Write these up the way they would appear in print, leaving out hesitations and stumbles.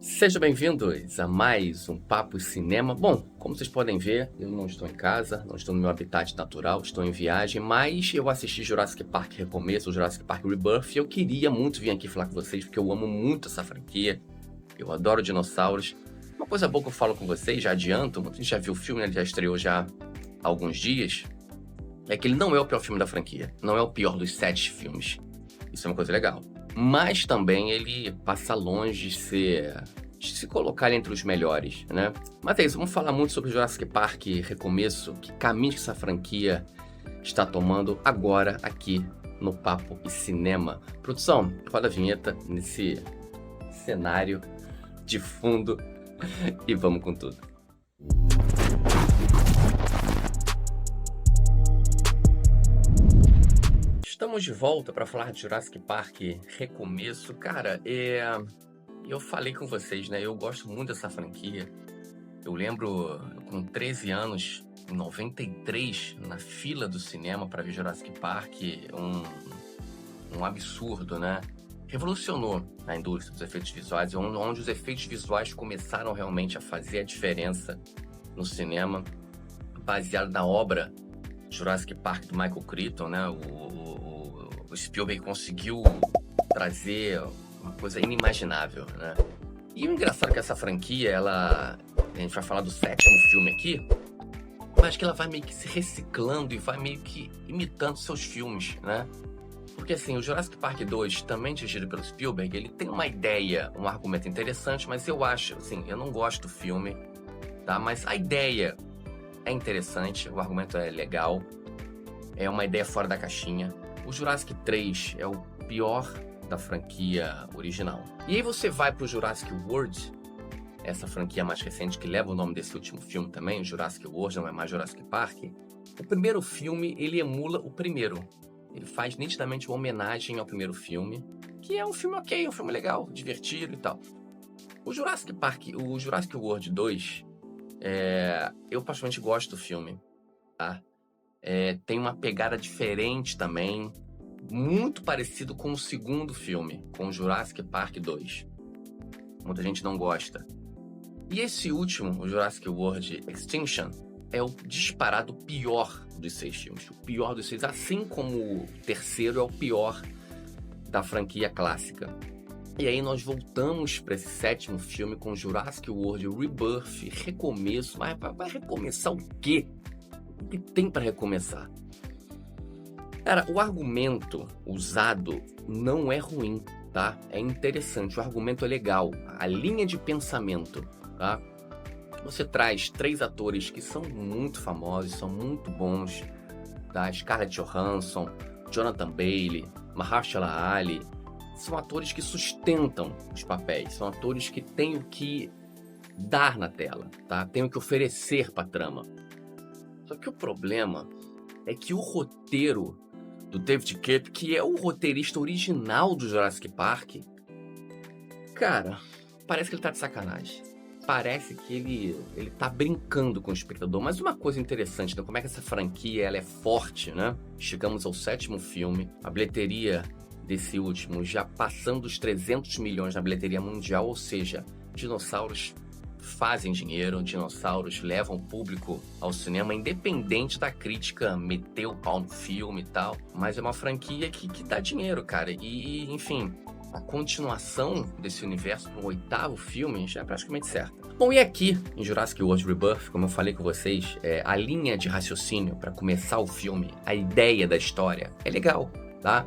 Sejam bem-vindos a mais um Papo Cinema. Bom, como vocês podem ver, eu não estou em casa, não estou no meu habitat natural, estou em viagem, mas eu assisti Jurassic Park Recomeço, Jurassic Park Rebirth, e eu queria muito vir aqui falar com vocês, porque eu amo muito essa franquia, eu adoro dinossauros. Uma coisa boa que eu falo com vocês, já adianto, muita gente já viu o filme, né? Ele já estreou já há alguns dias, é que ele não é o pior filme da franquia, não é o pior dos 7 filmes. Isso é uma coisa legal. Mas também ele passa longe de se colocar entre os melhores, né? Mas é isso, vamos falar muito sobre Jurassic Park Recomeço, que caminho que essa franquia está tomando agora aqui no Papo e Cinema. Produção, roda a vinheta nesse cenário de fundo e vamos com tudo. Estamos de volta para falar de Jurassic Park Recomeço. Cara, eu falei com vocês, né? Eu gosto muito dessa franquia. Eu lembro, com 13 anos, em 93, na fila do cinema para ver Jurassic Park, um absurdo, né? Revolucionou a indústria dos efeitos visuais, onde os efeitos visuais começaram realmente a fazer a diferença no cinema, baseado na obra Jurassic Park do Michael Crichton, né? O Spielberg conseguiu trazer uma coisa inimaginável, né? E o engraçado é que essa franquia, a gente vai falar do 7º filme aqui, mas que ela vai meio que se reciclando e vai meio que imitando seus filmes, né? Porque assim, o Jurassic Park 2, também dirigido pelo Spielberg, ele tem uma ideia, um argumento interessante, mas eu acho, assim, eu não gosto do filme, tá? Mas a ideia é interessante, o argumento é legal, é uma ideia fora da caixinha. O Jurassic 3 é o pior da franquia original. E aí você vai pro Jurassic World, essa franquia mais recente que leva o nome desse último filme também, o Jurassic World, não é mais Jurassic Park. O primeiro filme, ele emula o primeiro. Ele faz nitidamente uma homenagem ao primeiro filme, que é um filme ok, um filme legal, divertido e tal. O Jurassic Park, o Jurassic World 2, eu particularmente gosto do filme, tá? Tem uma pegada diferente também, muito parecido com o segundo filme, com o Jurassic Park 2. Muita gente não gosta. E esse último, o Jurassic World Extinction, é o disparado pior dos 6 filmes. O pior dos 6, assim como o terceiro é o pior da franquia clássica. E aí nós voltamos para esse 7º filme com Jurassic World Rebirth, recomeço. Mas vai recomeçar o quê? O que tem para recomeçar? Cara, o argumento usado não é ruim, tá? É interessante, o argumento é legal. A linha de pensamento, tá? Você traz 3 atores que são muito famosos, são muito bons, tá? Scarlett Johansson, Jonathan Bailey, Mahershala Ali. São atores que sustentam os papéis, são atores que têm o que dar na tela, tá? Têm o que oferecer para a trama. Só que o problema é que o roteiro do David Koepp, que é o roteirista original do Jurassic Park, cara, parece que ele tá de sacanagem. Parece que ele tá brincando com o espectador. Mas uma coisa interessante, né? Como é que essa franquia ela é forte, né? Chegamos ao 7º filme, a bilheteria desse último já passando os 300 milhões na bilheteria mundial, ou seja, dinossauros fazem dinheiro, dinossauros levam o público ao cinema, independente da crítica meter o pau no filme e tal, mas é uma franquia que dá dinheiro, cara, e enfim, a continuação desse universo para o 8º filme já é praticamente certa. Bom, e aqui em Jurassic World Rebirth, como eu falei com vocês, a linha de raciocínio para começar o filme, a ideia da história é legal, tá?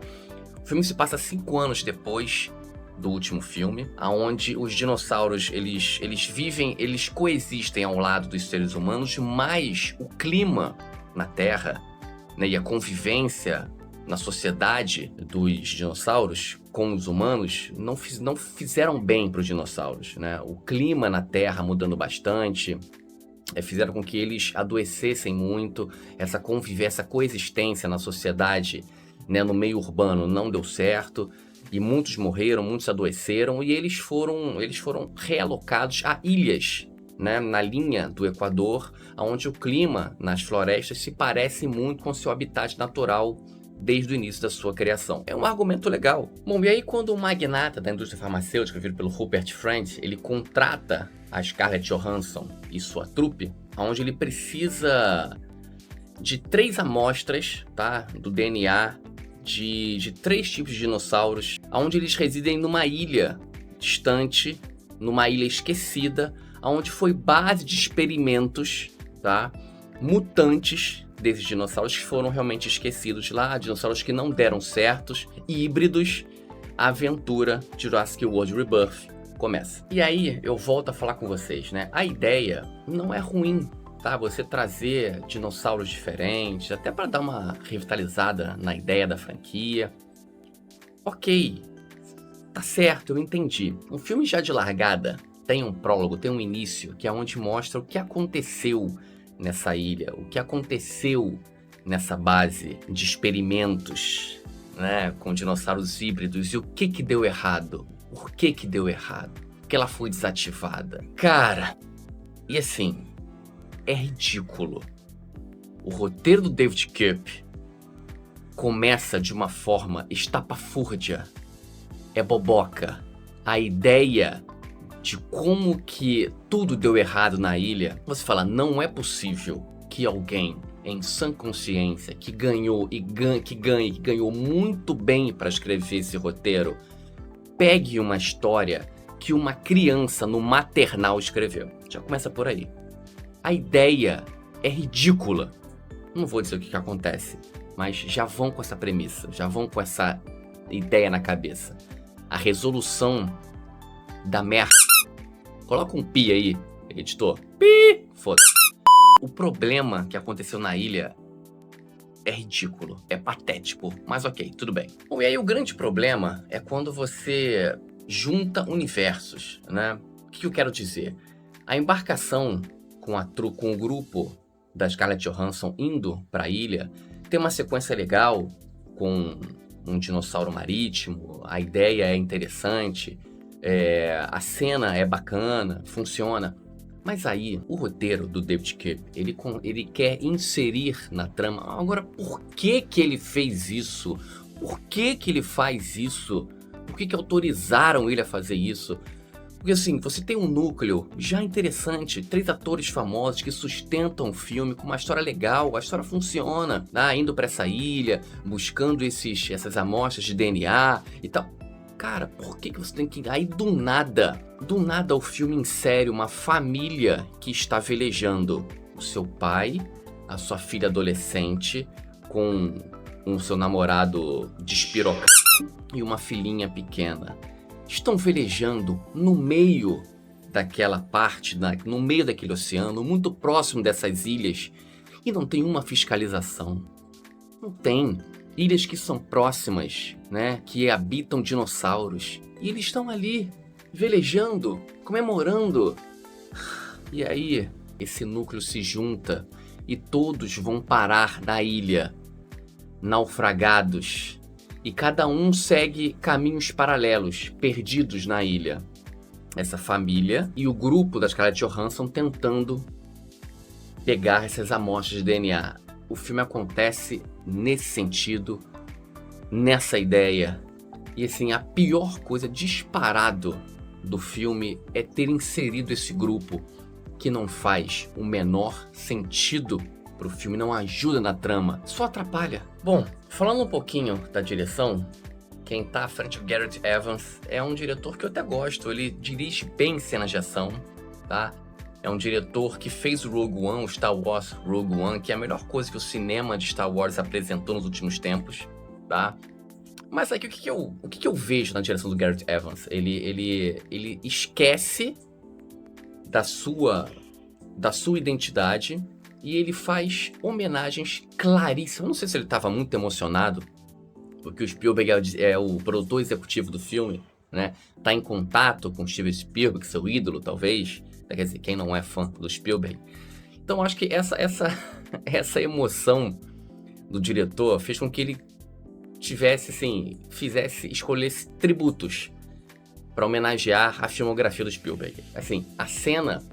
O filme se passa 5 anos depois do último filme, onde os dinossauros eles vivem, eles coexistem ao lado dos seres humanos, mas o clima na Terra, né, e a convivência na sociedade dos dinossauros com os humanos não fizeram bem para os dinossauros, né? O clima na Terra mudando bastante, fizeram com que eles adoecessem muito, essa convivência, essa coexistência na sociedade, né, no meio urbano não deu certo. E muitos morreram, muitos adoeceram e eles foram realocados a ilhas, né, na linha do Equador, onde o clima nas florestas se parece muito com seu habitat natural desde o início da sua criação. É um argumento legal. Bom, e aí quando o magnata da indústria farmacêutica, vivido pelo Rupert Friend, ele contrata a Scarlett Johansson e sua trupe, onde ele precisa de 3 amostras, tá, do DNA de 3 tipos de dinossauros, onde eles residem numa ilha distante, numa ilha esquecida, onde foi base de experimentos, tá, mutantes desses dinossauros que foram realmente esquecidos lá, dinossauros que não deram certos, híbridos. A aventura de Jurassic World Rebirth começa. E aí eu volto a falar com vocês, né? A ideia não é ruim, tá? Você trazer dinossauros diferentes, até para dar uma revitalizada na ideia da franquia. Ok, tá certo, eu entendi. Um filme já de largada tem um prólogo, tem um início, que é onde mostra o que aconteceu nessa ilha, o que aconteceu nessa base de experimentos, né, com dinossauros híbridos, e o que deu errado, por que deu errado, porque ela foi desativada. Cara, e assim, é ridículo. O roteiro do David Koepp começa de uma forma estapafúrdia, é boboca. A ideia de como que tudo deu errado na ilha, você fala, não é possível que alguém em sã consciência, que ganhou muito bem para escrever esse roteiro, pegue uma história que uma criança no maternal escreveu. Já começa por aí. A ideia é ridícula. Não vou dizer o que acontece, mas já vão com essa premissa, já vão com essa ideia na cabeça. A resolução da merda. Coloca um pi aí, editor. Pi! Foda-se. O problema que aconteceu na ilha é ridículo, é patético, mas ok, tudo bem. Bom, e aí o grande problema é quando você junta universos, né? O que eu quero dizer? A embarcação com o grupo da Scarlett Johansson indo para a ilha tem uma sequência legal com um dinossauro marítimo, a ideia é interessante, a cena é bacana, funciona. Mas aí, o roteiro do David Koepp, ele quer inserir na trama. Agora, por que ele fez isso? Por que ele faz isso? Por que autorizaram ele a fazer isso? Porque assim, você tem um núcleo já interessante, 3 atores famosos que sustentam o filme com uma história legal, a história funciona, né? Indo pra essa ilha, buscando essas amostras de DNA e tal. Cara, por que você tem que... Aí do nada o filme insere uma família que está velejando. O seu pai, a sua filha adolescente, com o seu namorado despirocado e uma filhinha pequena. Estão velejando no meio daquela parte, no meio daquele oceano, muito próximo dessas ilhas, e não tem uma fiscalização. Não tem. Ilhas que são próximas, né, que habitam dinossauros, e eles estão ali, velejando, comemorando. E aí, esse núcleo se junta e todos vão parar na ilha, naufragados. E cada um segue caminhos paralelos, perdidos na ilha. Essa família e o grupo da Scarlett Johansson tentando pegar essas amostras de DNA. O filme acontece nesse sentido, nessa ideia. E assim, a pior coisa disparado do filme é ter inserido esse grupo que não faz o menor sentido pro filme, não ajuda na trama, só atrapalha. Bom, falando um pouquinho da direção, quem tá à frente do Gareth Evans é um diretor que eu até gosto, ele dirige bem cenas de ação, tá? É um diretor que fez o Rogue One, o Star Wars Rogue One, que é a melhor coisa que o cinema de Star Wars apresentou nos últimos tempos, tá? Mas aqui, o que eu vejo na direção do Gareth Evans? Ele esquece da sua identidade e ele faz homenagens claríssimas. Eu não sei se ele estava muito emocionado, porque o Spielberg é o produtor executivo do filme, né? Tá em contato com o Steven Spielberg, seu ídolo, talvez. Quer dizer, quem não é fã do Spielberg. Então, acho que essa emoção do diretor fez com que ele escolhesse tributos para homenagear a filmografia do Spielberg. Assim, a cena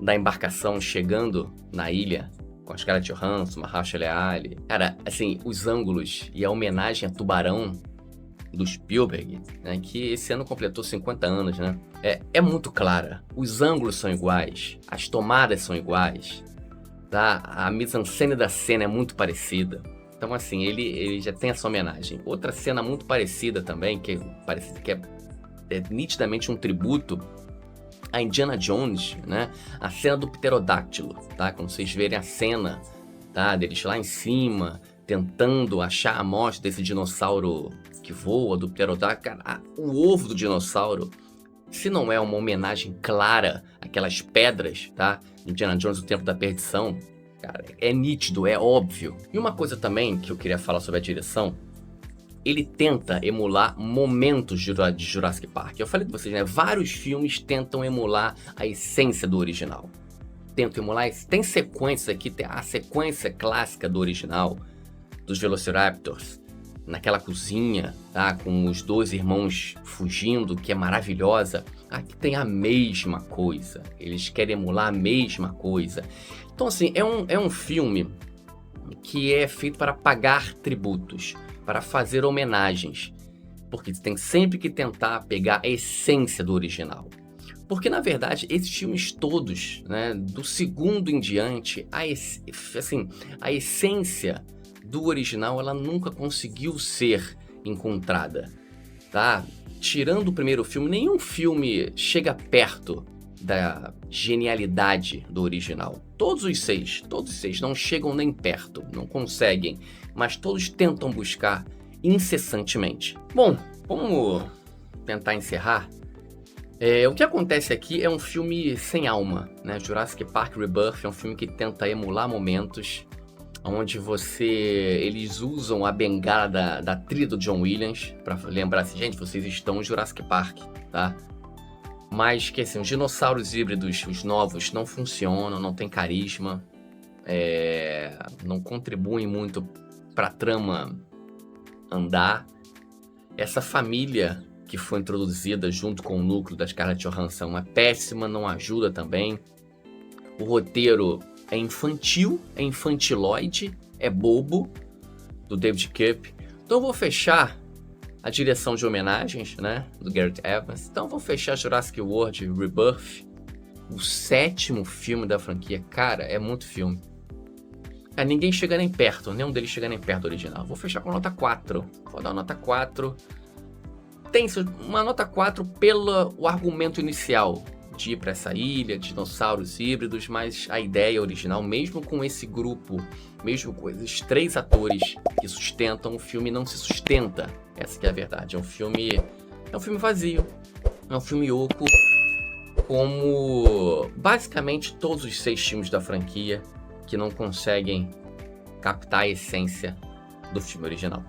da embarcação chegando na ilha com a Scarlett Johansson, Mahershala Ali. Cara, assim, os ângulos e a homenagem a Tubarão do Spielberg, né, que esse ano completou 50 anos, né? É muito clara. Os ângulos são iguais, as tomadas são iguais, tá? A mise-en-scène da cena é muito parecida. Então, assim, ele já tem essa homenagem. Outra cena muito parecida também, que é nitidamente um tributo a Indiana Jones, né? A cena do pterodáctilo, tá? Quando vocês verem a cena, tá? Deles lá em cima, tentando achar a amostra desse dinossauro que voa, do pterodáctilo. Cara, o ovo do dinossauro, se não é uma homenagem clara àquelas pedras, tá? Indiana Jones, o Tempo da Perdição, cara, é nítido, é óbvio. E uma coisa também que eu queria falar sobre a direção, ele tenta emular momentos de Jurassic Park. Eu falei com vocês, né? Vários filmes tentam emular a essência do original. Tentam emular, tem sequências aqui, tem a sequência clássica do original, dos Velociraptors, naquela cozinha, tá? Com os dois irmãos fugindo, que é maravilhosa. Aqui tem a mesma coisa. Eles querem emular a mesma coisa. Então, assim, é um filme que é feito para pagar tributos, para fazer homenagens. Porque você tem sempre que tentar pegar a essência do original. Porque, na verdade, esses filmes todos, né, do segundo em diante, a essência do original, ela nunca conseguiu ser encontrada, tá? Tirando o primeiro filme, nenhum filme chega perto da genialidade do original. Todos os seis não chegam nem perto, não conseguem, mas todos tentam buscar incessantemente. Bom, vamos tentar encerrar. O que acontece aqui é um filme sem alma, né? Jurassic Park Rebirth é um filme que tenta emular momentos onde eles usam a bengala da trilha do John Williams para lembrar assim, gente, vocês estão em Jurassic Park, tá? Mas que assim, os dinossauros híbridos, os novos, não funcionam, não tem carisma, não contribuem muito para a trama andar. Essa família que foi introduzida junto com o núcleo da Scarlett Johansson é péssima, não ajuda também. O roteiro é infantil, é infantiloide, é bobo, do David Koepp. Então eu vou fechar a direção de homenagens, né, do Gareth Evans. Então eu vou fechar Jurassic World Rebirth, o 7º filme da franquia. Cara, é muito filme. Ninguém chega nem perto, nenhum deles chega nem perto do original. Vou fechar com nota 4. Vou dar uma nota 4. Tem uma nota 4 pelo argumento inicial de ir para essa ilha, dinossauros híbridos, mas a ideia original, mesmo com esse grupo, mesmo com esses 3 atores que sustentam, o filme não se sustenta. Essa que é a verdade. É um filme vazio, é um filme oco, como basicamente todos os 6 filmes da franquia que não conseguem captar a essência do filme original.